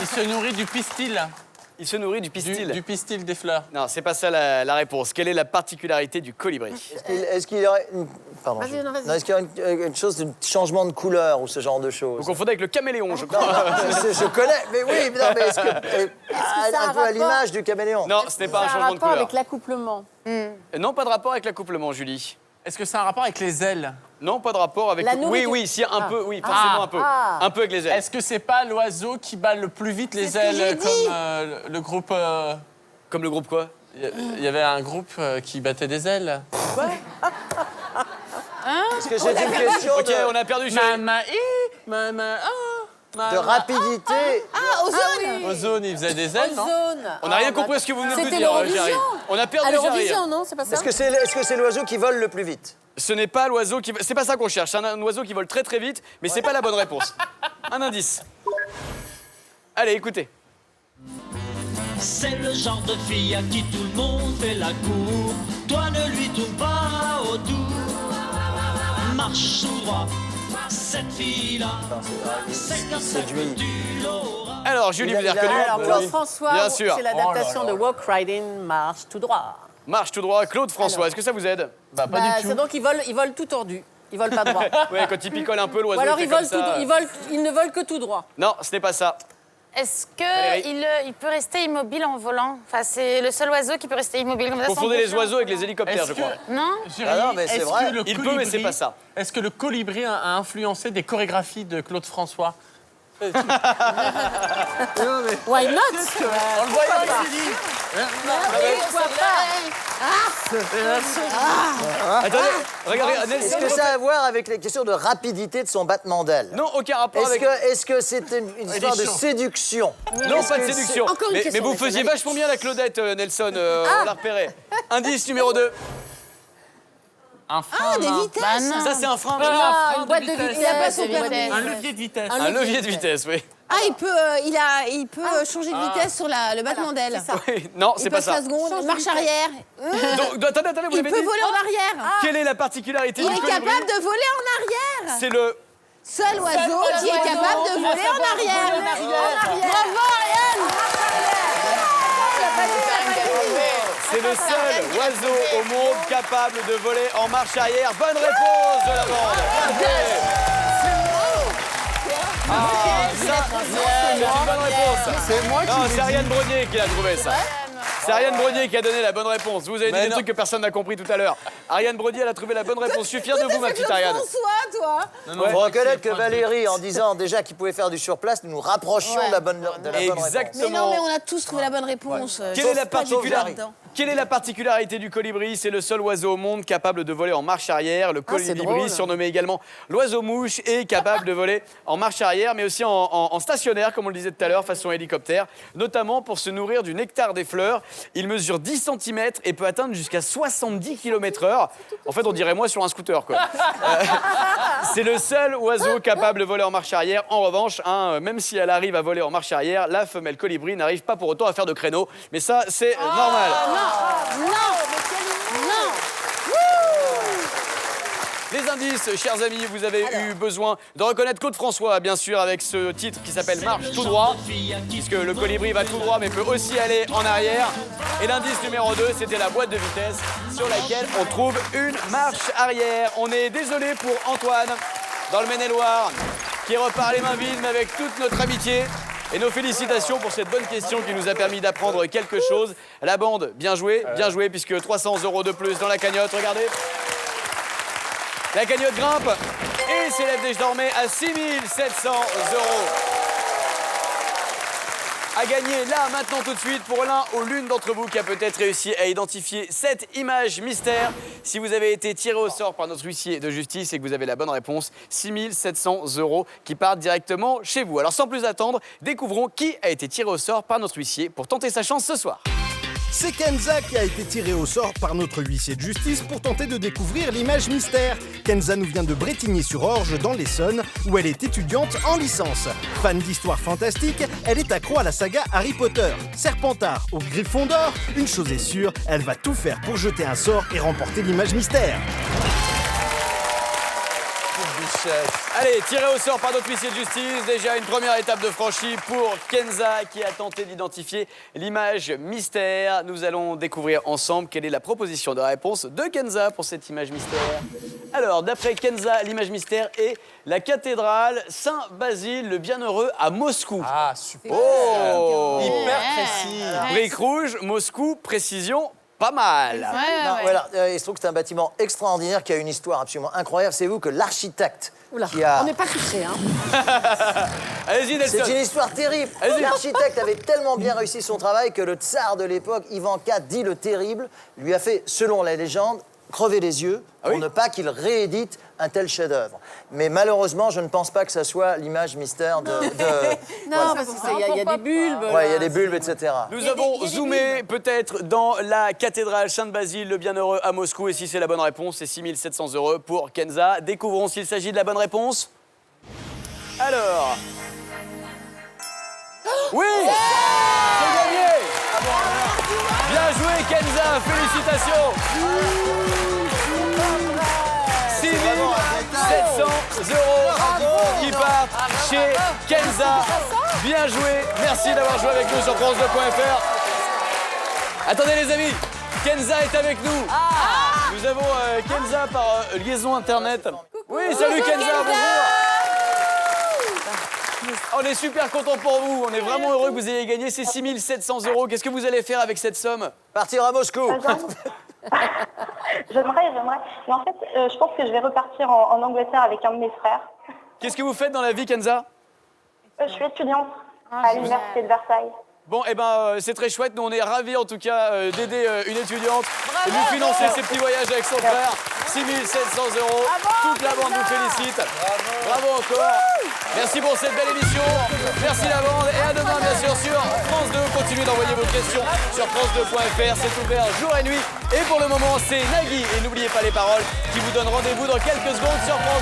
Il se nourrit du pistil. Il se nourrit du pistil. Du pistil des fleurs. Non, c'est pas ça la réponse. Quelle est la particularité du colibri? Est-ce qu'il y aurait une... Pardon. Vas-y, non, vas-y. Non, est-ce qu'il y aurait une chose de changement de couleur ou ce genre de choses? Vous confondez avec le caméléon, je Non, crois. je connais, mais oui, non, mais est-ce que... ça a un un peu à rapport l'image du caméléon. Non, ce n'est pas un Ça a un changement de rapport couleur. avec l'accouplement. Non, pas de rapport avec l'accouplement, Julie. Est-ce que c'est un rapport avec les ailes? Non, pas de rapport avec... La Oui, nourriture. oui, si, un peu, oui, forcément un peu. Un peu avec les ailes. Est-ce que c'est pas l'oiseau qui bat le plus vite les C'est ce que j'ai ailes dit. comme le groupe... Comme le groupe quoi? Il y avait un groupe qui battait des ailes. Est-ce que c'est une question Ok, on a perdu Julie. de rapidité? Ah, ozone. Ozone, il faisait des ailes, non? Ozone. On n'a rien compris à ce que vous venez de nous C'était dire, l'Eurovision. Jerry. On a À perdu Jerry. l'Eurovision, non, c'est pas ça? Est-ce que c'est l'oiseau qui vole le plus vite? Ce n'est pas l'oiseau qui... C'est pas ça qu'on cherche. C'est un oiseau qui vole très très vite, mais c'est pas la bonne réponse. Un indice. Allez, écoutez. C'est le genre de fille à qui tout le monde fait la cour. Toi ne lui tourne pas autour. Marche tout droit. Cette fille-là, c'est comme ça que tu l'auras. Alors, Julie, vous avez reconnu? Alors, Claude François, Bien sûr. c'est l'adaptation de Walk Riding, Marche tout droit. Marche tout droit. Claude François, est-ce que ça vous aide? Bah, pas Bah, du tout. c'est donc, ils volent tout tordu. Ils volent pas droit. Oui, quand il picole un peu, Ou l'oiseau alors, fait ils, comme volent tout, ça. ils ne volent que tout droit. Non, ce n'est pas ça. Est-ce Valérie. qu'il peut rester immobile en volant? Enfin, c'est le seul oiseau qui peut rester immobile comme ça. sans Confondez les bouger. oiseaux avec les hélicoptères, je Est-ce crois. que... Non? Jérémy, Ah non, mais c'est est-ce vrai. que le Il peut, mais c'est colibri- pas ça. Est-ce que le colibri a influencé des chorégraphies de Claude François? Why not? On le voyait ici. Pourquoi pas? Attendez, regardez, Est-ce Nelson. que ça a à voir avec les questions de rapidité de son battement d'aile? Non, aucun rapport avec... Est-ce que c'est une histoire de séduction? Non, Est-ce pas de que séduction. Encore une Mais question, vous Nelson, faisiez allez. vachement bien la Claudette, Nelson, on l'a repéré. Indice numéro 2. Un frein. Ah, des main. vitesses. Bah non. Ça, c'est un frein. Ah, une boîte de vitesse. vitesse. Il a pas son une boîte de permis. Un vitesse. levier de vitesse. Un levier de vitesse, oui. Ah, il peut changer de vitesse sur le battement d'aile. c'est ça. Oui, non, c'est Il pas passe la ça. seconde, marche arrière. Donc, attendez, vous Il l'avez peut dit. voler en arrière. Quelle est la particularité Il du est colibri? capable de voler en arrière. C'est le... Seul oiseau qui est capable de voler en arrière. Bravo, Ariane. C'est le seul oiseau au monde capable de voler en marche arrière. Bonne réponse de la bande. Ok. Ah, ça, c'est une bonne réponse. C'est moi Non, c'est Ariane Brodier qui l'a trouvé, ça. C'est Ariane Brodier qui a donné la bonne réponse. Vous avez dit des trucs que personne n'a compris tout à l'heure. Ariane Brodier, elle a trouvé la bonne réponse. Je suis fier de vous, ma petite Ariane. François, toi. Il faut reconnaître que Valérie, en disant déjà qu'il pouvait faire du surplace, nous nous rapprochions de la bonne réponse. Exactement. Mais non, mais on a tous trouvé la bonne réponse. Quelle est la Sauf pas particularité Julie là-dedans. Quelle est la particularité du colibri? C'est le seul oiseau au monde capable de voler en marche arrière. Le colibri, surnommé également l'oiseau-mouche, est capable de voler en marche arrière, mais aussi en stationnaire, comme on le disait tout à l'heure, façon hélicoptère, notamment pour se nourrir du nectar des fleurs. Il mesure 10 cm et peut atteindre jusqu'à 70 km/h. En fait, on dirait moi sur un scooter, quoi. C'est le seul oiseau capable de voler en marche arrière. En revanche, même si elle arrive à voler en marche arrière, la femelle colibri n'arrive pas pour autant à faire de créneau. Mais ça, c'est normal. Les indices, chers amis, vous avez eu besoin de reconnaître Claude François, bien sûr, avec ce titre qui s'appelle Marche tout droit, puisque le colibri va tout droit, mais peut aussi aller en arrière. Et l'indice numéro 2, c'était la boîte de vitesse, sur laquelle on trouve une marche arrière. On est désolé pour Antoine, dans le Maine-et-Loire, qui repart les mains vides, mais avec toute notre amitié. Et nos félicitations pour cette bonne question qui nous a permis d'apprendre quelque chose. La bande, bien joué, puisque 300 € de plus dans la cagnotte, regardez. La cagnotte grimpe et s'élève désormais à 6 700 €. À gagner là, maintenant, tout de suite, pour l'un ou l'une d'entre vous qui a peut-être réussi à identifier cette image mystère. Si vous avez été tiré au sort par notre huissier de justice et que vous avez la bonne réponse, 6 700 € qui partent directement chez vous. Alors sans plus attendre, découvrons qui a été tiré au sort par notre huissier pour tenter sa chance ce soir. C'est Kenza qui a été tirée au sort par notre huissier de justice pour tenter de découvrir l'image mystère. Kenza nous vient de Brétigny-sur-Orge, dans l'Essonne, où elle est étudiante en licence. Fan d'histoire fantastique, elle est accro à la saga Harry Potter. Serpentard au Griffon d'or, une chose est sûre, elle va tout faire pour jeter un sort et remporter l'image mystère. Allez, tiré au sort par notre huissier de justice, déjà une première étape de franchie pour Kenza qui a tenté d'identifier l'image mystère. Nous allons découvrir ensemble quelle est la proposition de réponse de Kenza pour cette image mystère. Alors, d'après Kenza, l'image mystère est la cathédrale Saint-Basile le Bienheureux à Moscou. Ah, super. Oh, hyper précis. Brique rouge, Moscou, précision. Pas mal. Voilà, il se trouve que c'est un bâtiment extraordinaire qui a une histoire absolument incroyable. C'est vous que l'architecte qui a... On n'est pas touché, hein. Allez-y, Nelson. C'est une histoire terrible. L'architecte avait tellement bien réussi son travail que le tsar de l'époque, Ivan IV, dit le Terrible, lui a fait, selon la légende, crever les yeux pour ne pas qu'il réédite un tel chef-d'œuvre. Mais malheureusement, je ne pense pas que ça soit l'image mystère de... Non, parce qu'il y a des bulbes. Ouais, il y a des bulbes, etc. Nous avons zoomé peut-être dans la cathédrale Saint-Basile le Bienheureux à Moscou. Et si c'est la bonne réponse, c'est 6 700 € pour Kenza. Découvrons s'il s'agit de la bonne réponse. Alors... Oui, c'est gagné. Bien joué, Kenza. Félicitations. 6 700 € qui partent chez Kenza. Bien joué. Merci d'avoir joué avec nous sur France2.fr. Attendez les amis, Kenza est avec nous. Nous avons Kenza par liaison internet. Oui, salut Kenza, bonjour. On est super content pour vous, on est vraiment heureux que vous ayez gagné ces 6 700 €. Qu'est-ce que vous allez faire avec cette somme? Partir à Moscou. J'aimerais. Mais en fait, je pense que je vais repartir en Angleterre avec un de mes frères. Qu'est-ce que vous faites dans la vie, Kenza? Je suis étudiante à l'université de Versailles. Bon, eh ben, c'est très chouette. Nous, on est ravis, en tout cas, d'aider une étudiante et de lui financer ses petits voyages avec son frère. 6 700 €. Toute la bande vous félicite. Bravo encore. Merci pour cette belle émission. Merci la bande. Et à demain, bien sûr, sur France 2. Continuez d'envoyer vos questions sur France2.fr. C'est ouvert jour et nuit. Et pour le moment, c'est Nagui. Et n'oubliez pas les paroles qui vous donnent rendez-vous dans quelques secondes sur France 2.